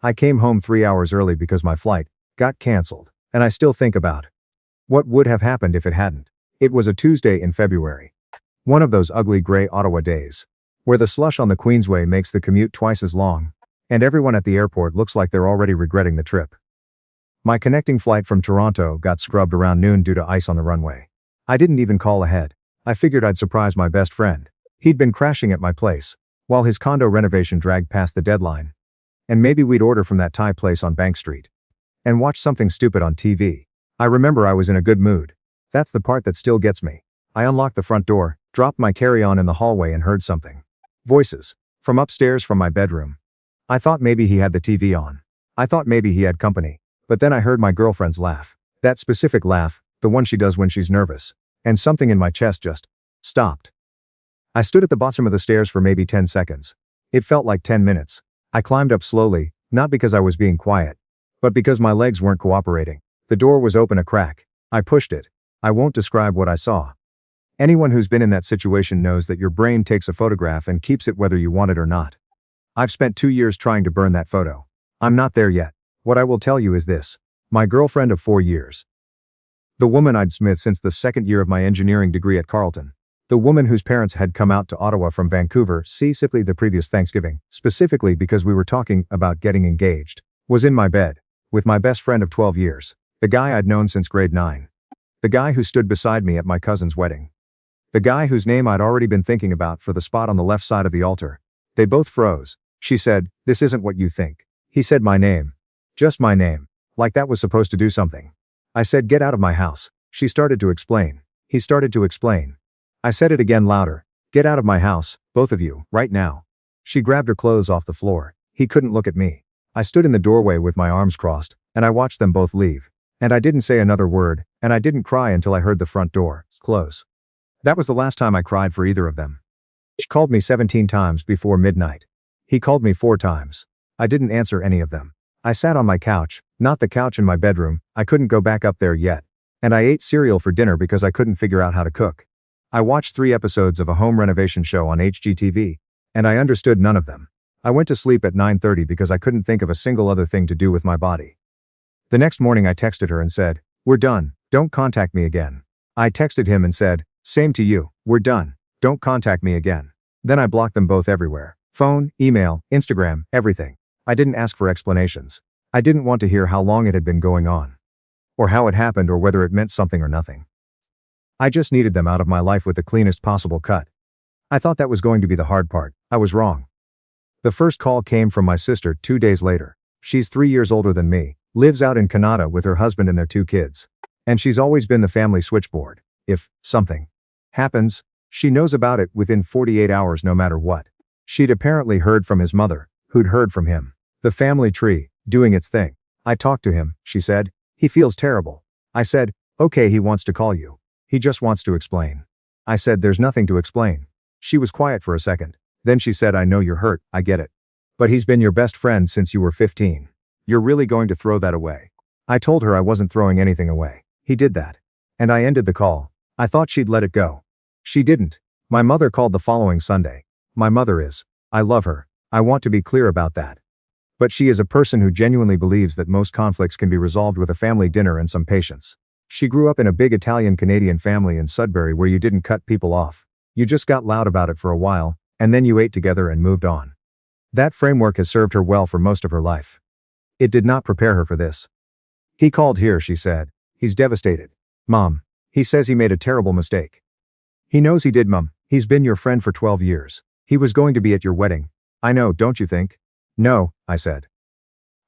I came home 3 hours early because my flight got cancelled, and I still think about what would have happened if it hadn't. It was a Tuesday in February. One of those ugly gray Ottawa days, where the slush on the Queensway makes the commute twice as long, and everyone at the airport looks like they're already regretting the trip. My connecting flight from Toronto got scrubbed around noon due to ice on the runway. I didn't even call ahead. I figured I'd surprise my best friend. He'd been crashing at my place, while his condo renovation dragged past the deadline. And maybe we'd order from that Thai place on Bank Street. And watch something stupid on TV. I remember I was in a good mood. That's the part that still gets me. I unlocked the front door, dropped my carry-on in the hallway and heard something. Voices. From upstairs from my bedroom. I thought maybe he had the TV on. I thought maybe he had company. But then I heard my girlfriend's laugh. That specific laugh, the one she does when she's nervous. And something in my chest just stopped. I stood at the bottom of the stairs for maybe 10 seconds. It felt like 10 minutes. I climbed up slowly, not because I was being quiet, but because my legs weren't cooperating. The door was open a crack. I pushed it. I won't describe what I saw. Anyone who's been in that situation knows that your brain takes a photograph and keeps it whether you want it or not. I've spent 2 years trying to burn that photo. I'm not there yet. What I will tell you is this. My girlfriend of 4 years. The woman I'd smith since the second year of my engineering degree at Carleton. The woman whose parents had come out to Ottawa from Vancouver, simply the previous Thanksgiving, specifically because we were talking about getting engaged, was in my bed, with my best friend of 12 years, the guy I'd known since grade 9. The guy who stood beside me at my cousin's wedding. The guy whose name I'd already been thinking about for the spot on the left side of the altar. They both froze. She said, "This isn't what you think." He said my name. Just my name. Like that was supposed to do something. I said, "Get out of my house." She started to explain. He started to explain. I said it again louder. "Get out of my house, both of you, right now." She grabbed her clothes off the floor. He couldn't look at me. I stood in the doorway with my arms crossed, and I watched them both leave. And I didn't say another word, and I didn't cry until I heard the front door close. That was the last time I cried for either of them. She called me 17 times before midnight. He called me 4 times. I didn't answer any of them. I sat on my couch, not the couch in my bedroom, I couldn't go back up there yet. And I ate cereal for dinner because I couldn't figure out how to cook. I watched 3 episodes of a home renovation show on HGTV, and I understood none of them. I went to sleep at 9:30 because I couldn't think of a single other thing to do with my body. The next morning I texted her and said, "We're done, don't contact me again." I texted him and said, "Same to you, we're done, don't contact me again." Then I blocked them both everywhere. Phone, email, Instagram, everything. I didn't ask for explanations. I didn't want to hear how long it had been going on. Or how it happened or whether it meant something or nothing. I just needed them out of my life with the cleanest possible cut. I thought that was going to be the hard part. I was wrong. The first call came from my sister 2 days later. She's 3 years older than me, lives out in Canada with her husband and their 2 kids. And she's always been the family switchboard. If something happens, she knows about it within 48 hours no matter what. She'd apparently heard from his mother, who'd heard from him. The family tree, doing its thing. I talked to him, she said. He feels terrible. I said, "Okay, he wants to call you. He just wants to explain." I said, "There's nothing to explain." She was quiet for a second. Then she said, "I know you're hurt, I get it. But he's been your best friend since you were 15. You're really going to throw that away?" I told her I wasn't throwing anything away. He did that. And I ended the call. I thought she'd let it go. She didn't. My mother called the following Sunday. My mother is. I love her. I want to be clear about that. But she is a person who genuinely believes that most conflicts can be resolved with a family dinner and some patience. She grew up in a big Italian-Canadian family in Sudbury where you didn't cut people off. You just got loud about it for a while, and then you ate together and moved on. That framework has served her well for most of her life. It did not prepare her for this. "He called here," she said. "He's devastated. Mom. He says he made a terrible mistake." "He knows he did, Mom. He's been your friend for 12 years. He was going to be at your wedding. I know, don't you think?" "No," I said.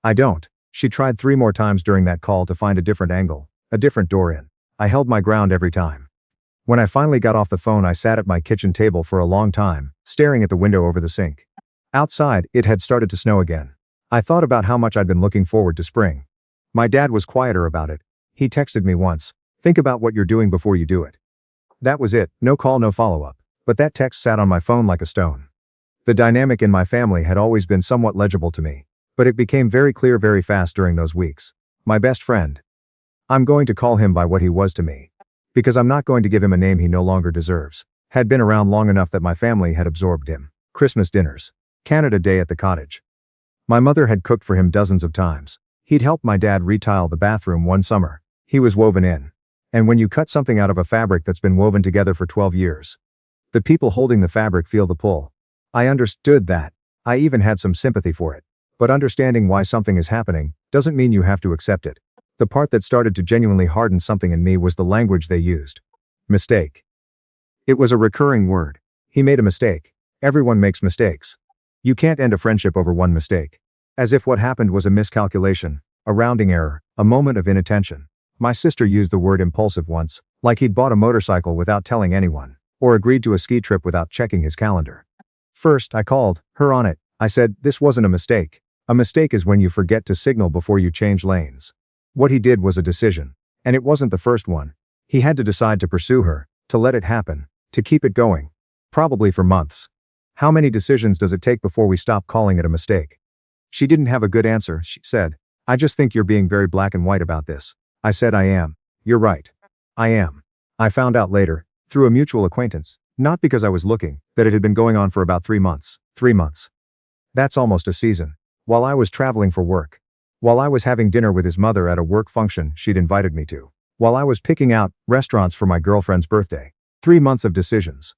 "I don't." She tried 3 more times during that call to find a different angle. A different door in. I held my ground every time. When I finally got off the phone, I sat at my kitchen table for a long time, staring at the window over the sink. Outside, it had started to snow again. I thought about how much I'd been looking forward to spring. My dad was quieter about it. He texted me once, "Think about what you're doing before you do it." That was it, no call, no follow-up. But that text sat on my phone like a stone. The dynamic in my family had always been somewhat legible to me, but it became very clear very fast during those weeks. My best friend. I'm going to call him by what he was to me. Because I'm not going to give him a name he no longer deserves. Had been around long enough that my family had absorbed him. Christmas dinners. Canada Day at the cottage. My mother had cooked for him dozens of times. He'd helped my dad retile the bathroom one summer. He was woven in. And when you cut something out of a fabric that's been woven together for 12 years, the people holding the fabric feel the pull. I understood that. I even had some sympathy for it. But understanding why something is happening doesn't mean you have to accept it. The part that started to genuinely harden something in me was the language they used. Mistake. It was a recurring word. He made a mistake. Everyone makes mistakes. You can't end a friendship over one mistake. As if what happened was a miscalculation, a rounding error, a moment of inattention. My sister used the word impulsive once, like he'd bought a motorcycle without telling anyone, or agreed to a ski trip without checking his calendar. First, I called her on it. I said, this wasn't a mistake. A mistake is when you forget to signal before you change lanes. What he did was a decision. And it wasn't the first one. He had to decide to pursue her, to let it happen, to keep it going. Probably for months. How many decisions does it take before we stop calling it a mistake? She didn't have a good answer, she said. I just think you're being very black and white about this. I said I am. You're right. I am. I found out later, through a mutual acquaintance, not because I was looking, that it had been going on for about 3 months. 3 months. That's almost a season. While I was traveling for work. While I was having dinner with his mother at a work function she'd invited me to. While I was picking out restaurants for my girlfriend's birthday. 3 months of decisions.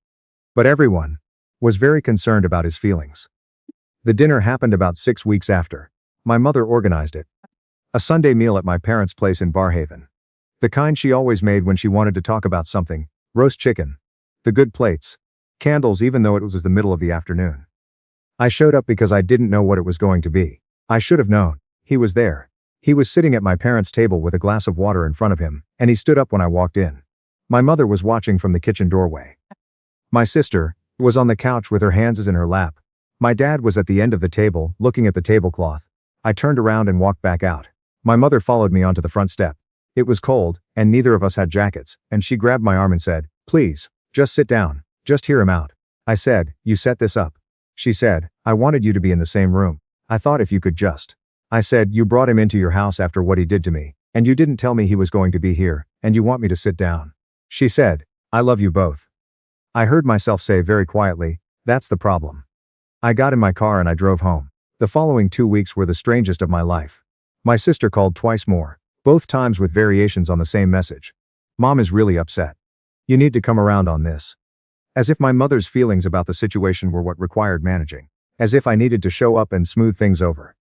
But everyone was very concerned about his feelings. The dinner happened about 6 weeks after. My mother organized it. A Sunday meal at my parents' place in Barhaven. The kind she always made when she wanted to talk about something. Roast chicken. The good plates. Candles even though it was the middle of the afternoon. I showed up because I didn't know what it was going to be. I should have known. He was there. He was sitting at my parents' table with a glass of water in front of him, and he stood up when I walked in. My mother was watching from the kitchen doorway. My sister was on the couch with her hands in her lap. My dad was at the end of the table, looking at the tablecloth. I turned around and walked back out. My mother followed me onto the front step. It was cold, and neither of us had jackets, and she grabbed my arm and said, please, just sit down, just hear him out. I said, you set this up. She said, I wanted you to be in the same room. I thought if you could just. I said, you brought him into your house after what he did to me, and you didn't tell me he was going to be here, and you want me to sit down. She said, I love you both. I heard myself say very quietly, that's the problem. I got in my car and I drove home. The following 2 weeks were the strangest of my life. My sister called twice more, both times with variations on the same message. Mom is really upset. You need to come around on this. As if my mother's feelings about the situation were what required managing. As if I needed to show up and smooth things over.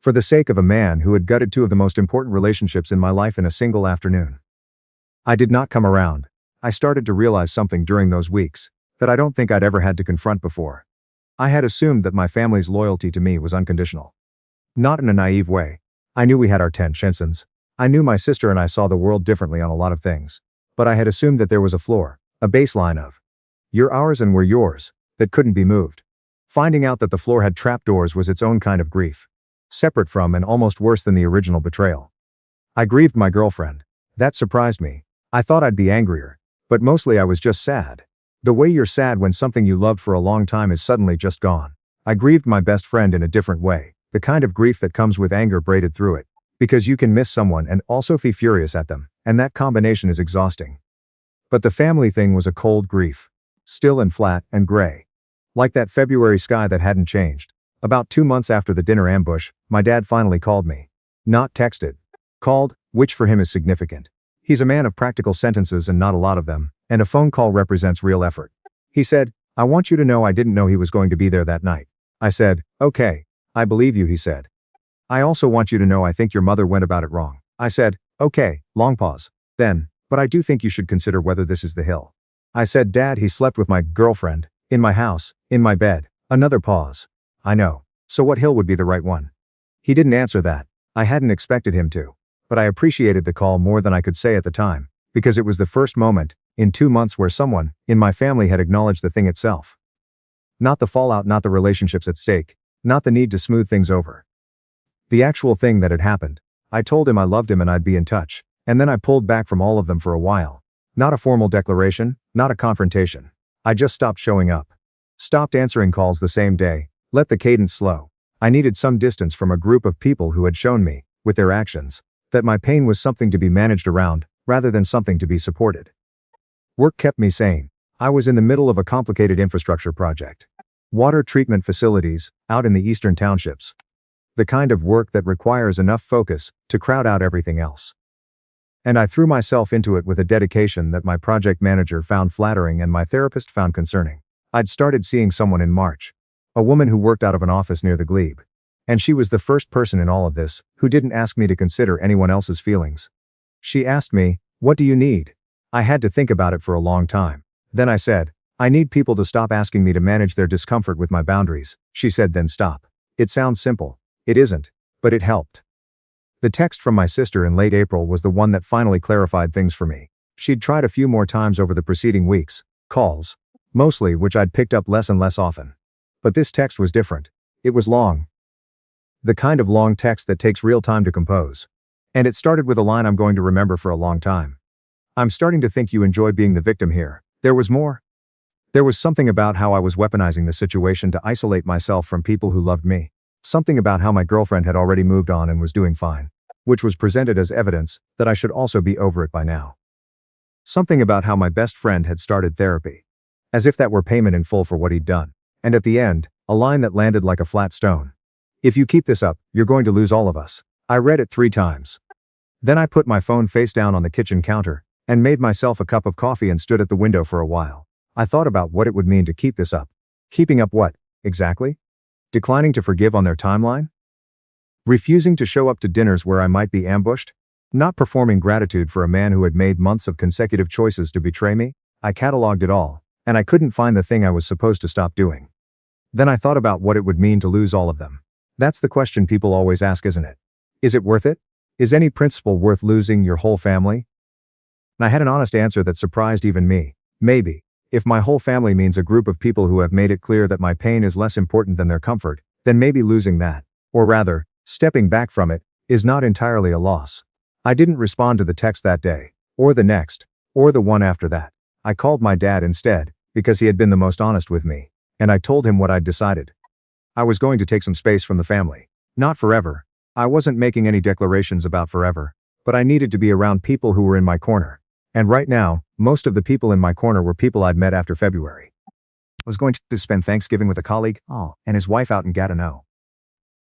For the sake of a man who had gutted 2 of the most important relationships in my life in a single afternoon. I did not come around. I started to realize something during those weeks that I don't think I'd ever had to confront before. I had assumed that my family's loyalty to me was unconditional. Not in a naive way. I knew we had our tensions. I knew my sister and I saw the world differently on a lot of things. But I had assumed that there was a floor, a baseline of you're ours and we're yours, that couldn't be moved. Finding out that the floor had trapdoors was its own kind of grief. Separate from and almost worse than the original betrayal. I grieved my girlfriend. That surprised me. I thought I'd be angrier. But mostly I was just sad. The way you're sad when something you loved for a long time is suddenly just gone. I grieved my best friend in a different way, the kind of grief that comes with anger braided through it. Because you can miss someone and also be furious at them, and that combination is exhausting. But the family thing was a cold grief. Still and flat and gray. Like that February sky that hadn't changed. About 2 months after the dinner ambush, my dad finally called me. Not texted. Called, which for him is significant. He's a man of practical sentences and not a lot of them, and a phone call represents real effort. He said, I want you to know I didn't know he was going to be there that night. I said, okay, I believe you, he said. I also want you to know I think your mother went about it wrong. I said, okay, long pause. Then, but I do think you should consider whether this is the hill. I said, Dad, he slept with my girlfriend, in my house, in my bed. Another pause. I know. So what hill would be the right one? He didn't answer that. I hadn't expected him to. But I appreciated the call more than I could say at the time, because it was the first moment, in 2 months where someone, in my family had acknowledged the thing itself. Not the fallout, not the relationships at stake, not the need to smooth things over. The actual thing that had happened. I told him I loved him and I'd be in touch, and then I pulled back from all of them for a while. Not a formal declaration, not a confrontation. I just stopped showing up. Stopped answering calls the same day, let the cadence slow. I needed some distance from a group of people who had shown me, with their actions, that my pain was something to be managed around, rather than something to be supported. Work kept me sane. I was in the middle of a complicated infrastructure project. Water treatment facilities, out in the eastern townships. The kind of work that requires enough focus to crowd out everything else. And I threw myself into it with a dedication that my project manager found flattering and my therapist found concerning. I'd started seeing someone in March. A woman who worked out of an office near the Glebe. And she was the first person in all of this who didn't ask me to consider anyone else's feelings. She asked me, "What do you need?" I had to think about it for a long time. Then I said, "I need people to stop asking me to manage their discomfort with my boundaries." She said, "Then stop." It sounds simple. It isn't, but it helped. The text from my sister in late April was the one that finally clarified things for me. She'd tried a few more times over the preceding weeks, calls, mostly, which I'd picked up less and less often. But this text was different. It was long. The kind of long text that takes real time to compose. And it started with a line I'm going to remember for a long time. "I'm starting to think you enjoy being the victim here." There was more. There was something about how I was weaponizing the situation to isolate myself from people who loved me. Something about how my girlfriend had already moved on and was doing fine, which was presented as evidence that I should also be over it by now. Something about how my best friend had started therapy. As if that were payment in full for what he'd done. And at the end, a line that landed like a flat stone. "If you keep this up, you're going to lose all of us." I read it 3 times. Then I put my phone face down on the kitchen counter and made myself a cup of coffee and stood at the window for a while. I thought about what it would mean to keep this up. Keeping up what, exactly? Declining to forgive on their timeline? Refusing to show up to dinners where I might be ambushed? Not performing gratitude for a man who had made months of consecutive choices to betray me? I cataloged it all, and I couldn't find the thing I was supposed to stop doing. Then I thought about what it would mean to lose all of them. That's the question people always ask, isn't it? Is it worth it? Is any principle worth losing your whole family? And I had an honest answer that surprised even me. Maybe. If my whole family means a group of people who have made it clear that my pain is less important than their comfort, then maybe losing that, or rather, stepping back from it, is not entirely a loss. I didn't respond to the text that day, or the next, or the one after that. I called my dad instead, because he had been the most honest with me, and I told him what I'd decided. I was going to take some space from the family. Not forever. I wasn't making any declarations about forever, but I needed to be around people who were in my corner. And right now, most of the people in my corner were people I'd met after February. I was going to spend Thanksgiving with a colleague, and his wife out in Gatineau.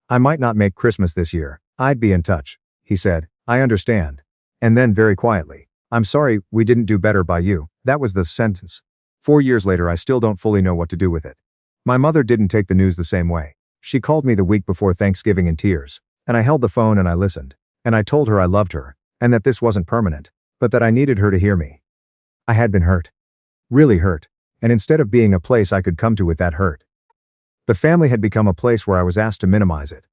"I might not make Christmas this year. I'd be in touch," he said. "I understand." And then very quietly, "I'm sorry, we didn't do better by you." That was the sentence. 4 years later, I still don't fully know what to do with it. My mother didn't take the news the same way. She called me the week before Thanksgiving in tears, and I held the phone and I listened, and I told her I loved her, and that this wasn't permanent, but that I needed her to hear me. I had been hurt. Really hurt. And instead of being a place I could come to with that hurt, the family had become a place where I was asked to minimize it.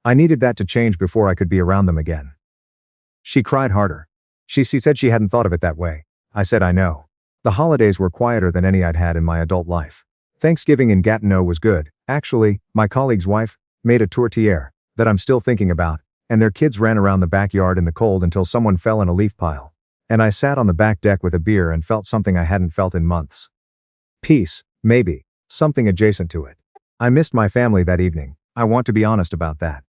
I needed that to change before I could be around them again. She cried harder. She said she hadn't thought of it that way. I said I know. The holidays were quieter than any I'd had in my adult life. Thanksgiving in Gatineau was good. Actually, my colleague's wife made a tourtière that I'm still thinking about, and their kids ran around the backyard in the cold until someone fell in a leaf pile. And I sat on the back deck with a beer and felt something I hadn't felt in months. Peace, maybe. Something adjacent to it. I missed my family that evening. I want to be honest about that.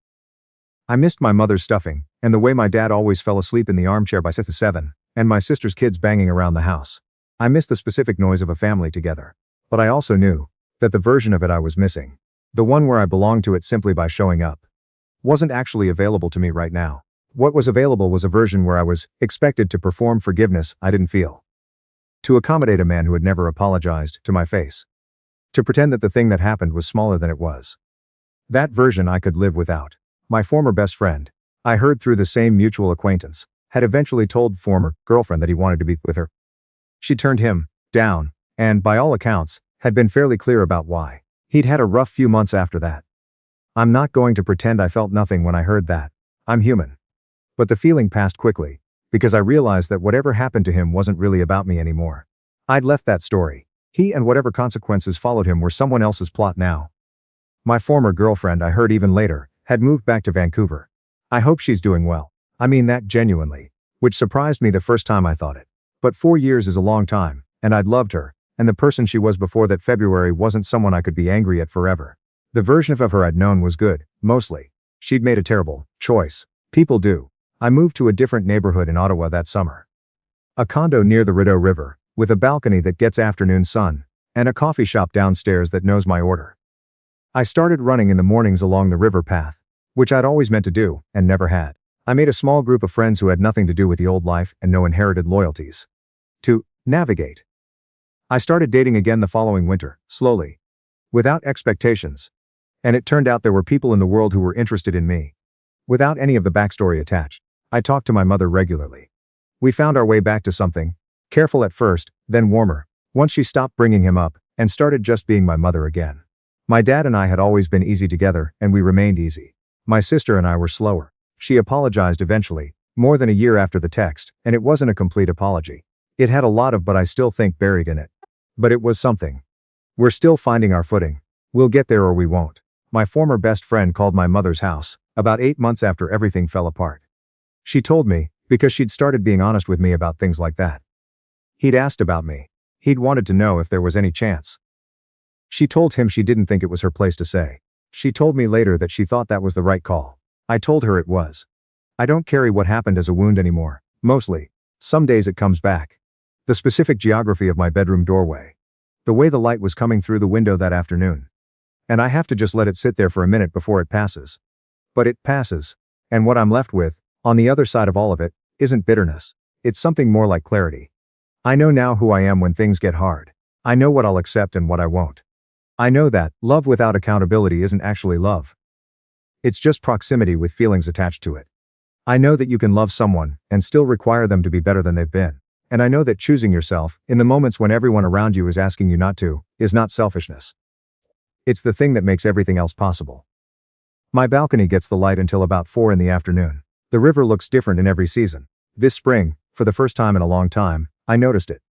I missed my mother's stuffing, and the way my dad always fell asleep in the armchair by 6-7, and my sister's kids banging around the house. I missed the specific noise of a family together. But I also knew that the version of it I was missing, the one where I belonged to it simply by showing up, wasn't actually available to me right now. What was available was a version where I was expected to perform forgiveness I didn't feel. To accommodate a man who had never apologized to my face. To pretend that the thing that happened was smaller than it was. That version I could live without. My former best friend, I heard through the same mutual acquaintance, had eventually told former girlfriend that he wanted to be with her. She turned him down, and, by all accounts, had been fairly clear about why. He'd had a rough few months after that. I'm not going to pretend I felt nothing when I heard that. I'm human. But the feeling passed quickly, because I realized that whatever happened to him wasn't really about me anymore. I'd left that story. He and whatever consequences followed him were someone else's plot now. My former girlfriend, I heard even later, had moved back to Vancouver. I hope she's doing well. I mean that genuinely, which surprised me the first time I thought it. But 4 years is a long time, and I'd loved her, and the person she was before that February wasn't someone I could be angry at forever. The version of her I'd known was good, mostly. She'd made a terrible choice. People do. I moved to a different neighborhood in Ottawa that summer. A condo near the Rideau River, with a balcony that gets afternoon sun, and a coffee shop downstairs that knows my order. I started running in the mornings along the river path, which I'd always meant to do, and never had. I made a small group of friends who had nothing to do with the old life and no inherited loyalties. To navigate. I started dating again the following winter, slowly. Without expectations. And it turned out there were people in the world who were interested in me. Without any of the backstory attached. I talked to my mother regularly. We found our way back to something. Careful at first, then warmer. Once she stopped bringing him up, and started just being my mother again. My dad and I had always been easy together, and we remained easy. My sister and I were slower. She apologized eventually, more than a year after the text, and it wasn't a complete apology. It had a lot of but I still think buried in it. But it was something. We're still finding our footing. We'll get there or we won't. My former best friend called my mother's house, about 8 months after everything fell apart. She told me, because she'd started being honest with me about things like that. He'd asked about me. He'd wanted to know if there was any chance. She told him she didn't think it was her place to say. She told me later that she thought that was the right call. I told her it was. I don't carry what happened as a wound anymore, mostly. Some days it comes back. The specific geography of my bedroom doorway. The way the light was coming through the window that afternoon. And I have to just let it sit there for a minute before it passes. But it passes. And what I'm left with, on the other side of all of it, isn't bitterness. It's something more like clarity. I know now who I am when things get hard. I know what I'll accept and what I won't. I know that love without accountability isn't actually love. It's just proximity with feelings attached to it. I know that you can love someone and still require them to be better than they've been. And I know that choosing yourself, in the moments when everyone around you is asking you not to, is not selfishness. It's the thing that makes everything else possible. My balcony gets the light until about 4 in the afternoon. The river looks different in every season. This spring, for the first time in a long time, I noticed it.